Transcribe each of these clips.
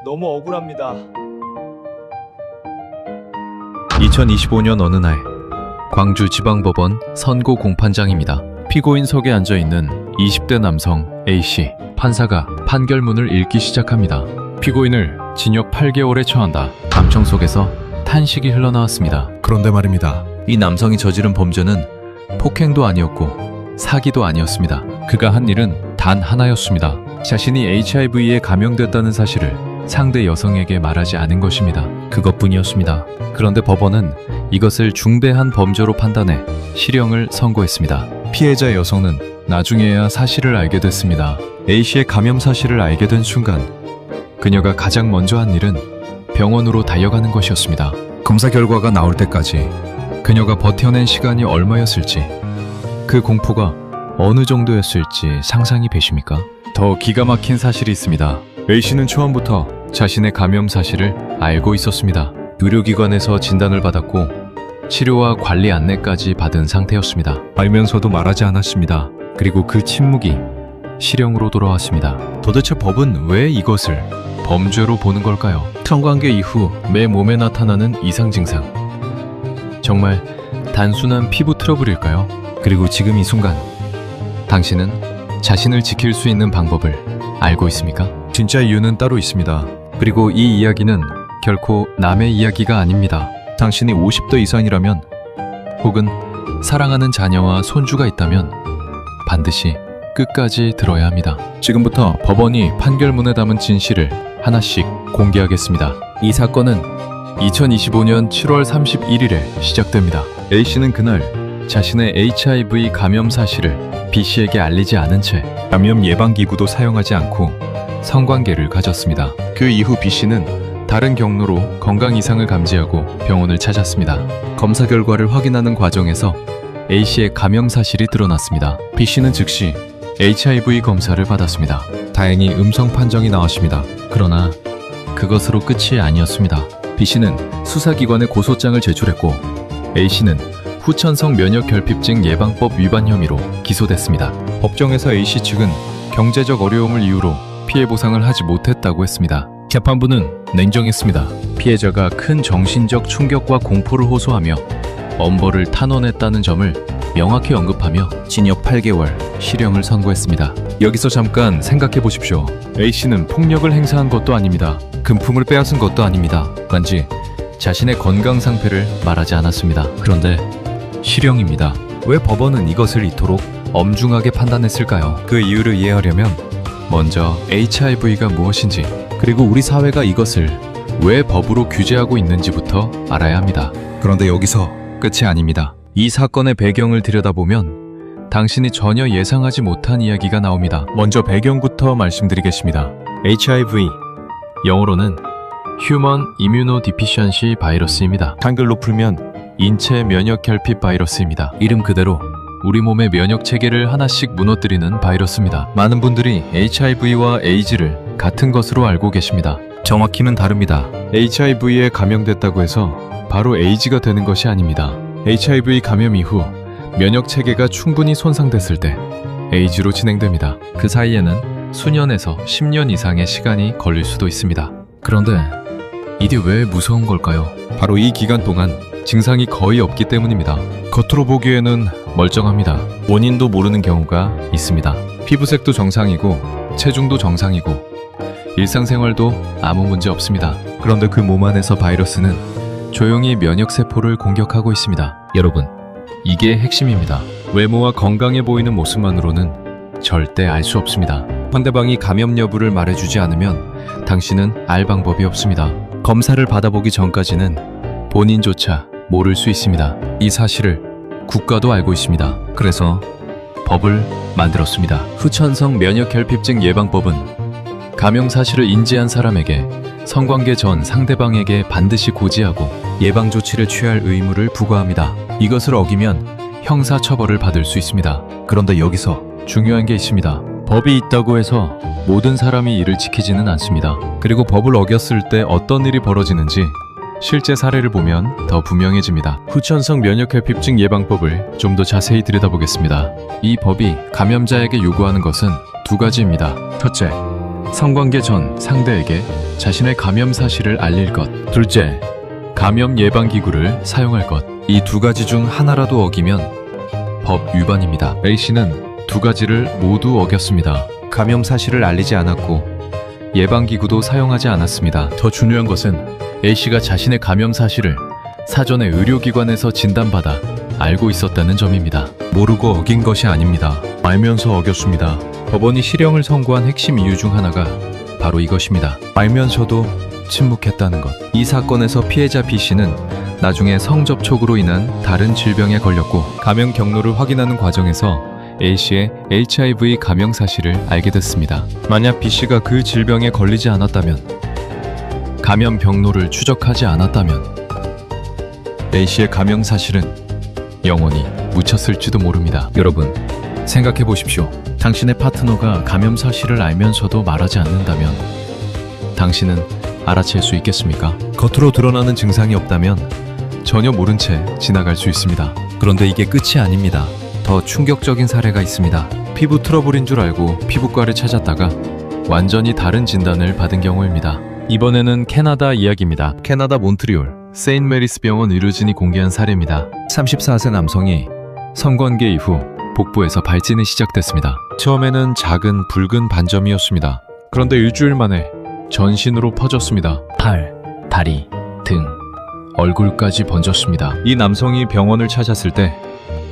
너무 억울합니다. 2025년 어느 날 광주지방법원 선고 공판장입니다. 피고인석에 앉아있는 20대 남성 A씨. 판사가 판결문을 읽기 시작합니다. 피고인을 징역 8개월에 처한다. 감청 속에서 탄식이 흘러나왔습니다. 그런데 말입니다. 이 남성이 저지른 범죄는 폭행도 아니었고 사기도 아니었습니다. 그가 한 일은 단 하나였습니다. 자신이 HIV에 감염됐다는 사실을 상대 여성에게 말하지 않은 것입니다. 그것뿐이었습니다. 그런데 법원은 이것을 중대한 범죄로 판단해 실형을 선고했습니다. 피해자 여성은 나중에야 사실을 알게 됐습니다. A씨의 감염 사실을 알게 된 순간 그녀가 가장 먼저 한 일은 병원으로 달려가는 것이었습니다. 검사 결과가 나올 때까지 그녀가 버텨낸 시간이 얼마였을지, 그 공포가 어느 정도였을지 상상이 되십니까? 더 기가 막힌 사실이 있습니다. A씨는 처음부터 자신의 감염 사실을 알고 있었습니다. 의료기관에서 진단을 받았고 치료와 관리 안내까지 받은 상태였습니다. 알면서도 말하지 않았습니다. 그리고 그 침묵이 실형으로 돌아왔습니다. 도대체 법은 왜 이것을 범죄로 보는 걸까요? 성관계 이후 매 몸에 나타나는 이상 증상. 정말 단순한 피부 트러블일까요? 그리고 지금 이 순간 당신은 자신을 지킬 수 있는 방법을 알고 있습니까? 진짜 이유는 따로 있습니다. 그리고 이 이야기는 결코 남의 이야기가 아닙니다. 당신이 50대 이상이라면 혹은 사랑하는 자녀와 손주가 있다면 반드시 끝까지 들어야 합니다. 지금부터 법원이 판결문에 담은 진실을 하나씩 공개하겠습니다. 이 사건은 2025년 7월 31일에 시작됩니다. A씨는 그날 자신의 HIV 감염 사실을 B씨에게 알리지 않은 채 감염 예방기구도 사용하지 않고 성관계를 가졌습니다. 그 이후 B씨는 다른 경로로 건강 이상을 감지하고 병원을 찾았습니다. 검사 결과를 확인하는 과정에서 A씨의 감염 사실이 드러났습니다. B씨는 즉시 HIV 검사를 받았습니다. 다행히 음성 판정이 나왔습니다. 그러나 그것으로 끝이 아니었습니다. B씨는 수사기관에 고소장을 제출했고 A씨는 후천성 면역결핍증 예방법 위반 혐의로 기소됐습니다. 법정에서 A씨 측은 경제적 어려움을 이유로 피해 보상을 하지 못했다고 했습니다. 재판부는 냉정했습니다. 피해자가 큰 정신적 충격과 공포를 호소하며 엄벌을 탄원했다는 점을 명확히 언급하며 징역 8개월, 실형을 선고했습니다. 여기서 잠깐 생각해 보십시오. A씨는 폭력을 행사한 것도 아닙니다. 금품을 빼앗은 것도 아닙니다. 단지 자신의 건강 상태를 말하지 않았습니다. 그런데 실형입니다. 왜 법원은 이것을 이토록 엄중하게 판단했을까요? 그 이유를 이해하려면 먼저 HIV가 무엇인지, 그리고 우리 사회가 이것을 왜 법으로 규제하고 있는지부터 알아야 합니다. 그런데 여기서 끝이 아닙니다. 이 사건의 배경을 들여다보면 당신이 전혀 예상하지 못한 이야기가 나옵니다. 먼저 배경부터 말씀드리겠습니다. HIV, 영어로는 Human Immunodeficiency 바이러스입니다. 한글로 풀면 인체 면역결핍 바이러스입니다. 이름 그대로 우리 몸의 면역 체계를 하나씩 무너뜨리는 바이러스입니다. 많은 분들이 HIV와 에이즈를 같은 것으로 알고 계십니다. 정확히는 다릅니다. HIV에 감염됐다고 해서 바로 에이즈가 되는 것이 아닙니다. HIV 감염 이후 면역 체계가 충분히 손상됐을 때 에이즈로 진행됩니다. 그 사이에는 수년에서 10년 이상의 시간이 걸릴 수도 있습니다. 그런데 이게 왜 무서운 걸까요? 바로 이 기간 동안 증상이 거의 없기 때문입니다. 겉으로 보기에는 멀쩡합니다. 원인도 모르는 경우가 있습니다. 피부색도 정상이고 체중도 정상이고 일상생활도 아무 문제 없습니다. 그런데 그 몸 안에서 바이러스는 조용히 면역세포를 공격하고 있습니다. 여러분, 이게 핵심입니다. 외모와 건강해 보이는 모습만으로는 절대 알 수 없습니다. 상대방이 감염 여부를 말해주지 않으면 당신은 알 방법이 없습니다. 검사를 받아보기 전까지는 본인조차 모를 수 있습니다. 이 사실을 국가도 알고 있습니다. 그래서 법을 만들었습니다. 후천성 면역결핍증 예방법은 감염 사실을 인지한 사람에게 성관계 전 상대방에게 반드시 고지하고 예방 조치를 취할 의무를 부과합니다. 이것을 어기면 형사 처벌을 받을 수 있습니다. 그런데 여기서 중요한 게 있습니다. 법이 있다고 해서 모든 사람이 이를 지키지는 않습니다. 그리고 법을 어겼을 때 어떤 일이 벌어지는지 실제 사례를 보면 더 분명해집니다. 후천성 면역결핍증 예방법을 좀 더 자세히 들여다보겠습니다. 이 법이 감염자에게 요구하는 것은 두 가지입니다. 첫째, 성관계 전 상대에게 자신의 감염 사실을 알릴 것. 둘째, 감염 예방 기구를 사용할 것. 이 두 가지 중 하나라도 어기면 법 위반입니다. A씨는 두 가지를 모두 어겼습니다. 감염 사실을 알리지 않았고 예방기구도 사용하지 않았습니다. 더 중요한 것은 A씨가 자신의 감염 사실을 사전에 의료기관에서 진단받아 알고 있었다는 점입니다. 모르고 어긴 것이 아닙니다. 알면서 어겼습니다. 법원이 실형을 선고한 핵심 이유 중 하나가 바로 이것입니다. 알면서도 침묵했다는 것. 이 사건에서 피해자 B씨는 나중에 성접촉으로 인한 다른 질병에 걸렸고 감염 경로를 확인하는 과정에서 A씨의 HIV 감염 사실을 알게 됐습니다. 만약 B씨가 그 질병에 걸리지 않았다면, 감염 경로를 추적하지 않았다면 A씨의 감염 사실은 영원히 묻혔을지도 모릅니다. 여러분, 생각해 보십시오. 당신의 파트너가 감염 사실을 알면서도 말하지 않는다면 당신은 알아챌 수 있겠습니까? 겉으로 드러나는 증상이 없다면 전혀 모른 채 지나갈 수 있습니다. 그런데 이게 끝이 아닙니다. 더 충격적인 사례가 있습니다. 피부 트러블인 줄 알고 피부과를 찾았다가 완전히 다른 진단을 받은 경우입니다. 이번에는 캐나다 이야기입니다. 캐나다 몬트리올 세인트 메리스 병원 의료진이 공개한 사례입니다. 34세 남성이 성관계 이후 복부에서 발진이 시작됐습니다. 처음에는 작은 붉은 반점이었습니다. 그런데 일주일 만에 전신으로 퍼졌습니다. 팔, 다리, 등, 얼굴까지 번졌습니다. 이 남성이 병원을 찾았을 때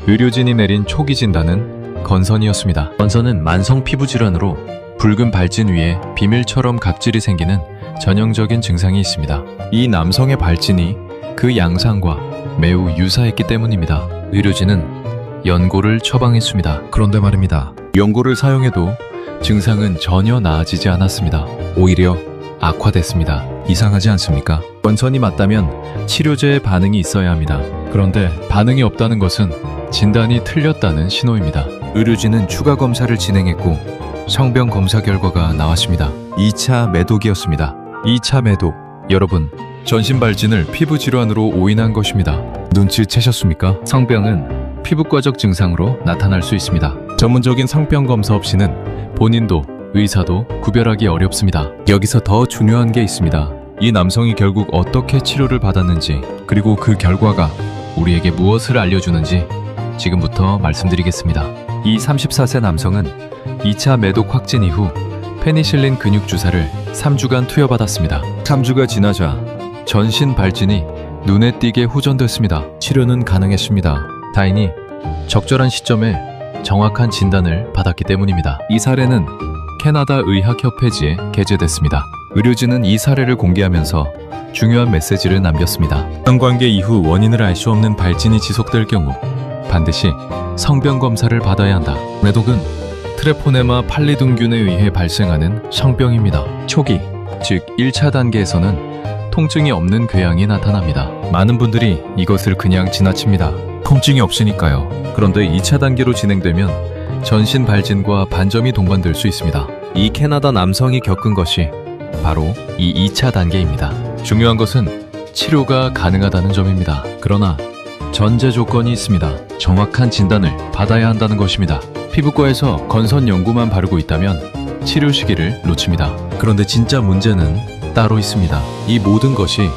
의료진이 내린 초기 진단은 건선이었습니다. 건선은 만성 피부 질환으로 붉은 발진 위에 비밀처럼 각질이 생기는 전형적인 증상이 있습니다. 이 남성의 발진이 그 양상과 매우 유사했기 때문입니다. 의료진은 연고를 처방했습니다. 그런데 말입니다. 연고를 사용해도 증상은 전혀 나아지지 않았습니다. 오히려 악화됐습니다. 이상하지 않습니까? 건선이 맞다면 치료제에 반응이 있어야 합니다. 그런데 반응이 없다는 것은 진단이 틀렸다는 신호입니다. 의료진은 추가 검사를 진행했고 성병 검사 결과가 나왔습니다. 2차 매독이었습니다. 2차 매독. 여러분, 전신 발진을 피부 질환으로 오인한 것입니다. 눈치채셨습니까? 성병은 피부과적 증상으로 나타날 수 있습니다. 전문적인 성병 검사 없이는 본인도 의사도 구별하기 어렵습니다. 여기서 더 중요한 게 있습니다. 이 남성이 결국 어떻게 치료를 받았는지, 그리고 그 결과가 우리에게 무엇을 알려주는지 지금부터 말씀드리겠습니다. 이 34세 남성은 2차 매독 확진 이후 페니실린 근육 주사를 3주간 투여받았습니다. 3주가 지나자 전신 발진이 눈에 띄게 호전됐습니다. 치료는 가능했습니다. 다행히 적절한 시점에 정확한 진단을 받았기 때문입니다. 이 사례는 캐나다 의학협회지에 게재됐습니다. 의료진은 이 사례를 공개하면서 중요한 메시지를 남겼습니다. 성관계 이후 원인을 알 수 없는 발진이 지속될 경우 반드시 성병 검사를 받아야 한다. 매독은 트레포네마 팔리둥균에 의해 발생하는 성병입니다. 초기, 즉 1차 단계에서는 통증이 없는 궤양이 나타납니다. 많은 분들이 이것을 그냥 지나칩니다. 통증이 없으니까요. 그런데 2차 단계로 진행되면 전신 발진과 반점이 동반될 수 있습니다. 이 캐나다 남성이 겪은 것이 바로 이 2차 단계입니다. 중요한 것은 치료가 가능하다는 점입니다. 그러나 전제 조건이 있습니다. 정확한 진단을 받아야 한다는 것입니다. 피부과에서 건선 연고만 바르고 있다면 치료 시기를 놓칩니다. 그런데 진짜 문제는 따로 있습니다. 이 모든 것이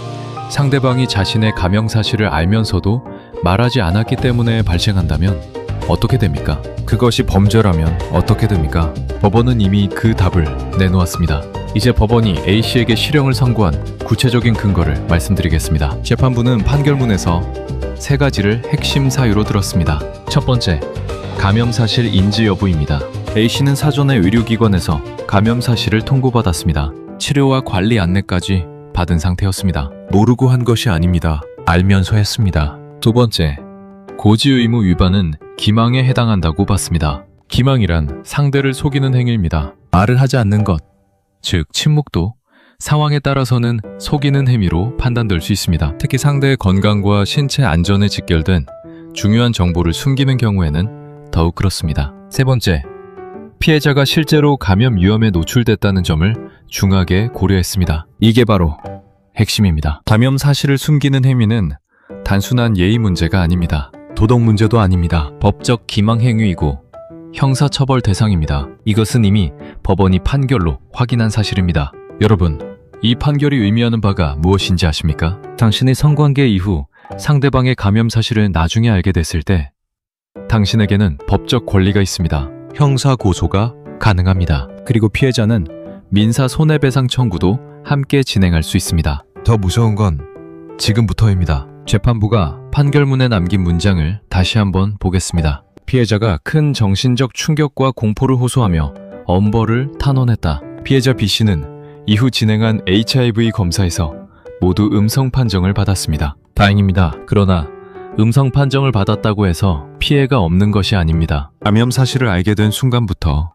상대방이 자신의 감염 사실을 알면서도 말하지 않았기 때문에 발생한다면 어떻게 됩니까? 그것이 범죄라면 어떻게 됩니까? 법원은 이미 그 답을 내놓았습니다. 이제 법원이 A씨에게 실형을 선고한 구체적인 근거를 말씀드리겠습니다. 재판부는 판결문에서 세 가지를 핵심 사유로 들었습니다. 첫 번째, 감염 사실 인지 여부입니다. A씨는 사전에 의료기관에서 감염 사실을 통보받았습니다. 치료와 관리 안내까지 받은 상태였습니다. 모르고 한 것이 아닙니다. 알면서 했습니다. 두 번째, 고지 의무 위반은 기망에 해당한다고 봤습니다. 기망이란 상대를 속이는 행위입니다. 말을 하지 않는 것, 즉 침묵도 상황에 따라서는 속이는 행위로 판단될 수 있습니다. 특히 상대의 건강과 신체 안전에 직결된 중요한 정보를 숨기는 경우에는 더욱 그렇습니다. 세 번째, 피해자가 실제로 감염 위험에 노출됐다는 점을 중하게 고려했습니다. 이게 바로 핵심입니다. 감염 사실을 숨기는 행위는 단순한 예의 문제가 아닙니다. 도덕 문제도 아닙니다. 법적 기망 행위이고 형사처벌 대상입니다. 이것은 이미 법원이 판결로 확인한 사실입니다. 여러분, 이 판결이 의미하는 바가 무엇인지 아십니까? 당신의 성관계 이후 상대방의 감염 사실을 나중에 알게 됐을 때 당신에게는 법적 권리가 있습니다. 형사 고소가 가능합니다. 그리고 피해자는 민사 손해배상 청구도 함께 진행할 수 있습니다. 더 무서운 건 지금부터입니다. 재판부가 판결문에 남긴 문장을 다시 한번 보겠습니다. 피해자가 큰 정신적 충격과 공포를 호소하며 엄벌을 탄원했다. 피해자 B씨는 이후 진행한 HIV 검사에서 모두 음성 판정을 받았습니다. 다행입니다. 그러나 음성 판정을 받았다고 해서 피해가 없는 것이 아닙니다. 감염 사실을 알게 된 순간부터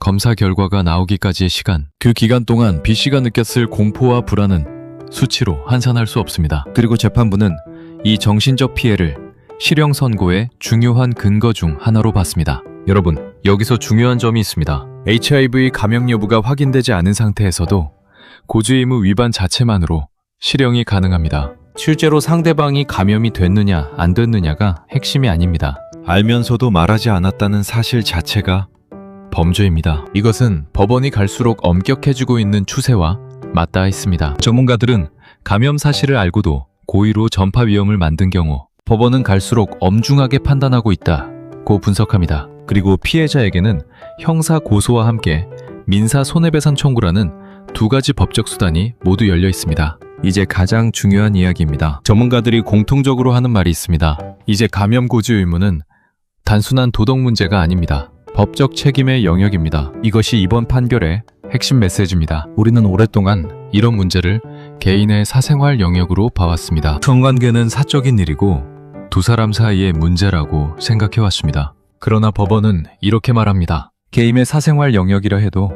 검사 결과가 나오기까지의 시간, 그 기간 동안 B씨가 느꼈을 공포와 불안은 수치로 환산할 수 없습니다. 그리고 재판부는 이 정신적 피해를 실형 선고의 중요한 근거 중 하나로 봤습니다. 여러분, 여기서 중요한 점이 있습니다. HIV 감염 여부가 확인되지 않은 상태에서도 고주 의무 위반 자체만으로 실형이 가능합니다. 실제로 상대방이 감염이 됐느냐 안 됐느냐가 핵심이 아닙니다. 알면서도 말하지 않았다는 사실 자체가 범죄입니다. 이것은 법원이 갈수록 엄격해지고 있는 추세와 맞닿아 있습니다. 전문가들은 감염 사실을 알고도 고의로 전파 위험을 만든 경우 법원은 갈수록 엄중하게 판단하고 있다고 분석합니다. 그리고 피해자에게는 형사 고소와 함께 민사 손해배상 청구라는 두 가지 법적 수단이 모두 열려 있습니다. 이제 가장 중요한 이야기입니다. 전문가들이 공통적으로 하는 말이 있습니다. 이제 감염 고지 의무는 단순한 도덕 문제가 아닙니다. 법적 책임의 영역입니다. 이것이 이번 판결의 핵심 메시지입니다. 우리는 오랫동안 이런 문제를 개인의 사생활 영역으로 봐왔습니다. 성관계는 사적인 일이고 두 사람 사이의 문제라고 생각해왔습니다. 그러나 법원은 이렇게 말합니다. 개인의 사생활 영역이라 해도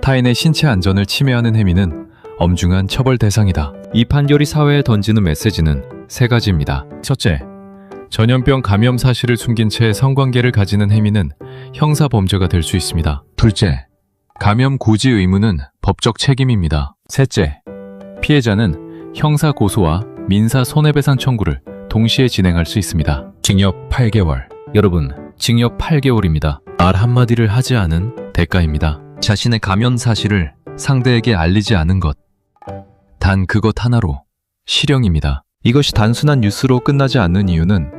타인의 신체 안전을 침해하는 행위는 엄중한 처벌 대상이다. 이 판결이 사회에 던지는 메시지는 세 가지입니다. 첫째, 전염병 감염 사실을 숨긴 채 성관계를 가지는 행위는 형사 범죄가 될 수 있습니다. 둘째, 감염 고지 의무는 법적 책임입니다. 셋째, 피해자는 형사 고소와 민사 손해배상 청구를 동시에 진행할 수 있습니다. 징역 8개월. 여러분, 징역 8개월입니다. 말 한마디를 하지 않은 대가입니다. 자신의 감염 사실을 상대에게 알리지 않은 것. 단 그것 하나로 실형입니다. 이것이 단순한 뉴스로 끝나지 않는 이유는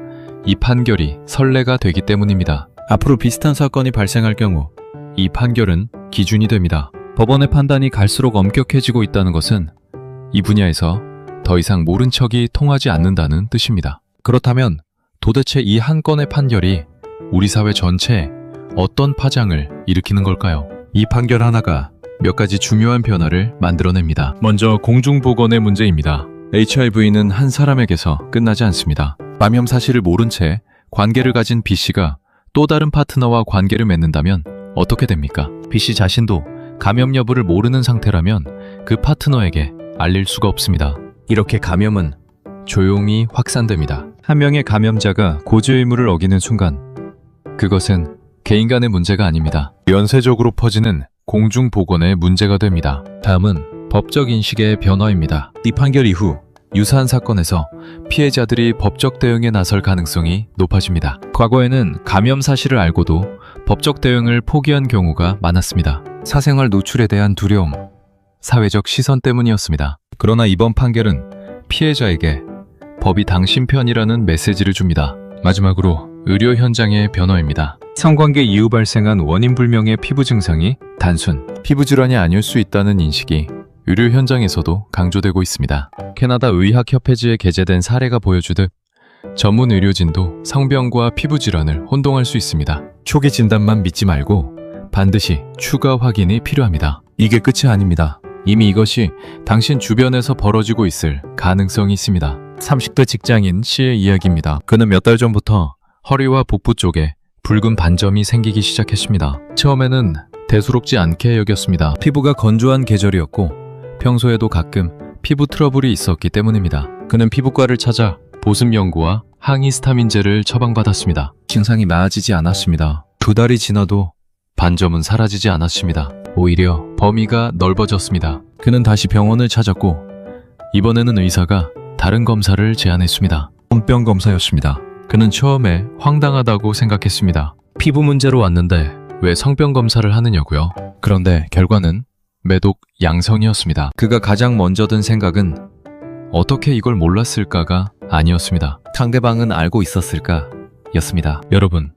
이 판결이 선례가 되기 때문입니다. 앞으로 비슷한 사건이 발생할 경우 이 판결은 기준이 됩니다. 법원의 판단이 갈수록 엄격해지고 있다는 것은 이 분야에서 더 이상 모른 척이 통하지 않는다는 뜻입니다. 그렇다면 도대체 이 한 건의 판결이 우리 사회 전체에 어떤 파장을 일으키는 걸까요? 이 판결 하나가 몇 가지 중요한 변화를 만들어냅니다. 먼저 공중보건의 문제입니다. HIV는 한 사람에게서 끝나지 않습니다. 감염 사실을 모른 채 관계를 가진 B씨가 또 다른 파트너와 관계를 맺는다면 어떻게 됩니까? B씨 자신도 감염 여부를 모르는 상태라면 그 파트너에게 알릴 수가 없습니다. 이렇게 감염은 조용히 확산됩니다. 한 명의 감염자가 고지 의무를 어기는 순간 그것은 개인 간의 문제가 아닙니다. 연쇄적으로 퍼지는 공중보건의 문제가 됩니다. 다음은 법적 인식의 변화입니다. 이 판결 이후 유사한 사건에서 피해자들이 법적 대응에 나설 가능성이 높아집니다. 과거에는 감염 사실을 알고도 법적 대응을 포기한 경우가 많았습니다. 사생활 노출에 대한 두려움, 사회적 시선 때문이었습니다. 그러나 이번 판결은 피해자에게 법이 당신 편이라는 메시지를 줍니다. 마지막으로 의료 현장의 변화입니다. 성관계 이후 발생한 원인불명의 피부 증상이 단순 피부질환이 아닐 수 있다는 인식이 의료 현장에서도 강조되고 있습니다. 캐나다 의학협회지에 게재된 사례가 보여주듯 전문 의료진도 성병과 피부질환을 혼동할 수 있습니다. 초기 진단만 믿지 말고 반드시 추가 확인이 필요합니다. 이게 끝이 아닙니다. 이미 이것이 당신 주변에서 벌어지고 있을 가능성이 있습니다. 30대 직장인 C의 이야기입니다. 그는 몇 달 전부터 허리와 복부 쪽에 붉은 반점이 생기기 시작했습니다. 처음에는 대수롭지 않게 여겼습니다. 피부가 건조한 계절이었고 평소에도 가끔 피부 트러블이 있었기 때문입니다. 그는 피부과를 찾아 보습 연고와 항히스타민제를 처방받았습니다. 증상이 나아지지 않았습니다. 2달이 지나도 반점은 사라지지 않았습니다. 오히려 범위가 넓어졌습니다. 그는 다시 병원을 찾았고 이번에는 의사가 다른 검사를 제안했습니다. 손병 검사였습니다. 그는 처음에 황당하다고 생각했습니다. 피부 문제로 왔는데 왜 성병 검사를 하느냐고요? 그런데 결과는 매독 양성이었습니다. 그가 가장 먼저 든 생각은 어떻게 이걸 몰랐을까가 아니었습니다. 상대방은 알고 있었을까? 였습니다. 여러분,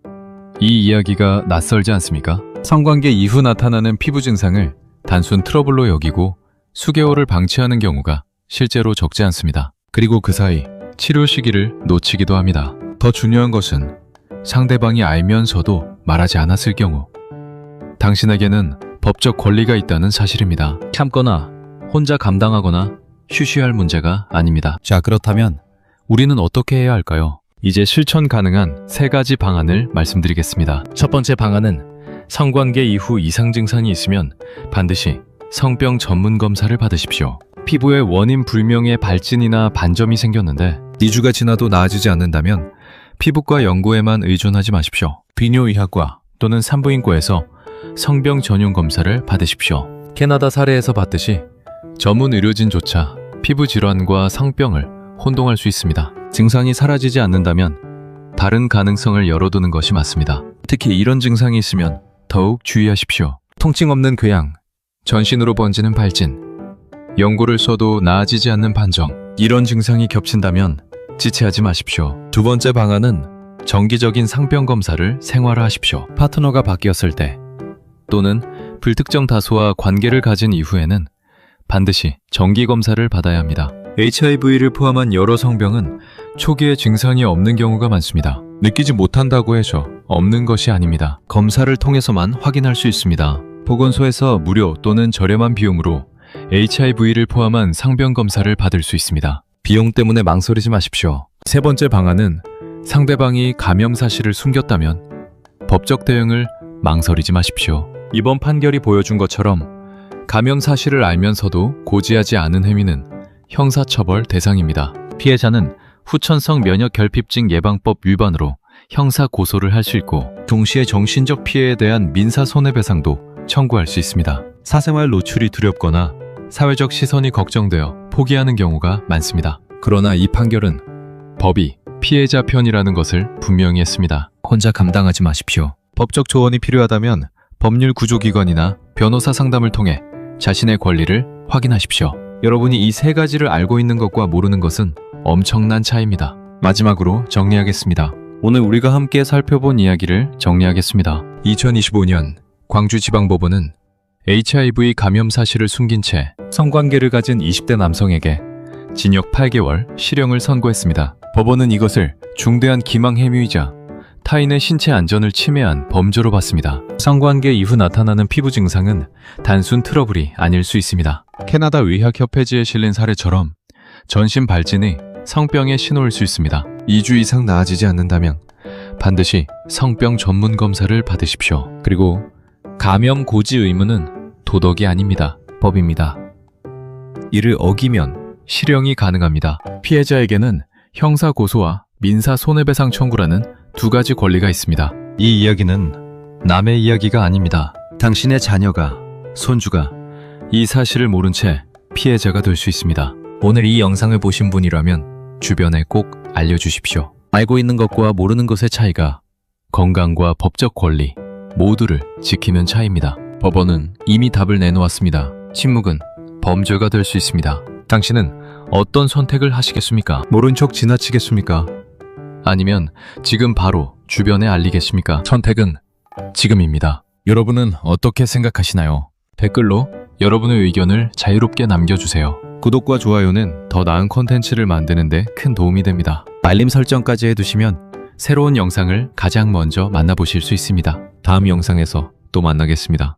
이 이야기가 낯설지 않습니까? 성관계 이후 나타나는 피부 증상을 단순 트러블로 여기고 수개월을 방치하는 경우가 실제로 적지 않습니다. 그리고 그 사이 치료 시기를 놓치기도 합니다. 더 중요한 것은 상대방이 알면서도 말하지 않았을 경우 당신에게는 법적 권리가 있다는 사실입니다. 참거나 혼자 감당하거나 쉬쉬할 문제가 아닙니다. 자, 그렇다면 우리는 어떻게 해야 할까요? 이제 실천 가능한 3가지 방안을 말씀드리겠습니다. 첫 번째 방안은 성관계 이후 이상 증상이 있으면 반드시 성병 전문 검사를 받으십시오. 피부에 원인 불명의 발진이나 반점이 생겼는데 2주가 지나도 나아지지 않는다면 피부과 연구에만 의존하지 마십시오. 비뇨의학과 또는 산부인과에서 성병 전용 검사를 받으십시오. 캐나다 사례에서 봤듯이 전문 의료진조차 피부 질환과 성병을 혼동할 수 있습니다. 증상이 사라지지 않는다면 다른 가능성을 열어두는 것이 맞습니다. 특히 이런 증상이 있으면 더욱 주의하십시오. 통증 없는 궤양, 전신으로 번지는 발진, 연고를 써도 나아지지 않는 반점, 이런 증상이 겹친다면 지체하지 마십시오. 두 번째 방안은 정기적인 상병 검사를 생활화하십시오. 파트너가 바뀌었을 때 또는 불특정 다수와 관계를 가진 이후에는 반드시 정기 검사를 받아야 합니다. HIV를 포함한 여러 성병은 초기에 증상이 없는 경우가 많습니다. 느끼지 못한다고 해서 없는 것이 아닙니다. 검사를 통해서만 확인할 수 있습니다. 보건소에서 무료 또는 저렴한 비용으로 HIV를 포함한 상병 검사를 받을 수 있습니다. 비용 때문에 망설이지 마십시오. 세 번째 방안은 상대방이 감염 사실을 숨겼다면 법적 대응을 망설이지 마십시오. 이번 판결이 보여준 것처럼 감염 사실을 알면서도 고지하지 않은 행위는 형사처벌 대상입니다. 피해자는 후천성 면역결핍증 예방법 위반으로 형사 고소를 할 수 있고 동시에 정신적 피해에 대한 민사 손해배상도 청구할 수 있습니다. 사생활 노출이 두렵거나 사회적 시선이 걱정되어 포기하는 경우가 많습니다. 그러나 이 판결은 법이 피해자 편이라는 것을 분명히 했습니다. 혼자 감당하지 마십시오. 법적 조언이 필요하다면 법률 구조기관이나 변호사 상담을 통해 자신의 권리를 확인하십시오. 여러분이 이 3가지를 알고 있는 것과 모르는 것은 엄청난 차이입니다. 마지막으로 정리하겠습니다. 오늘 우리가 함께 살펴본 이야기를 정리하겠습니다. 2025년 광주지방법원은 HIV 감염 사실을 숨긴 채 성관계를 가진 20대 남성에게 징역 8개월, 실형을 선고했습니다. 법원은 이것을 중대한 기망 행위이자 타인의 신체 안전을 침해한 범죄로 봤습니다. 성관계 이후 나타나는 피부 증상은 단순 트러블이 아닐 수 있습니다. 캐나다 의학협회지에 실린 사례처럼 전신 발진이 성병의 신호일 수 있습니다. 2주 이상 나아지지 않는다면 반드시 성병 전문 검사를 받으십시오. 그리고 감염 고지 의무는 도덕이 아닙니다. 법입니다. 이를 어기면 실형이 가능합니다. 피해자에게는 형사 고소와 민사 손해배상 청구라는 2가지 권리가 있습니다. 이 이야기는 남의 이야기가 아닙니다. 당신의 자녀가, 손주가 이 사실을 모른 채 피해자가 될 수 있습니다. 오늘 이 영상을 보신 분이라면 주변에 꼭 알려주십시오. 알고 있는 것과 모르는 것의 차이가 건강과 법적 권리 모두를 지키는 차이입니다. 법원은 이미 답을 내놓았습니다. 침묵은 범죄가 될 수 있습니다. 당신은 어떤 선택을 하시겠습니까? 모른 척 지나치겠습니까? 아니면 지금 바로 주변에 알리겠습니까? 선택은 지금입니다. 여러분은 어떻게 생각하시나요? 댓글로 여러분의 의견을 자유롭게 남겨주세요. 구독과 좋아요는 더 나은 콘텐츠를 만드는 데 큰 도움이 됩니다. 알림 설정까지 해두시면 새로운 영상을 가장 먼저 만나보실 수 있습니다. 다음 영상에서 또 만나겠습니다.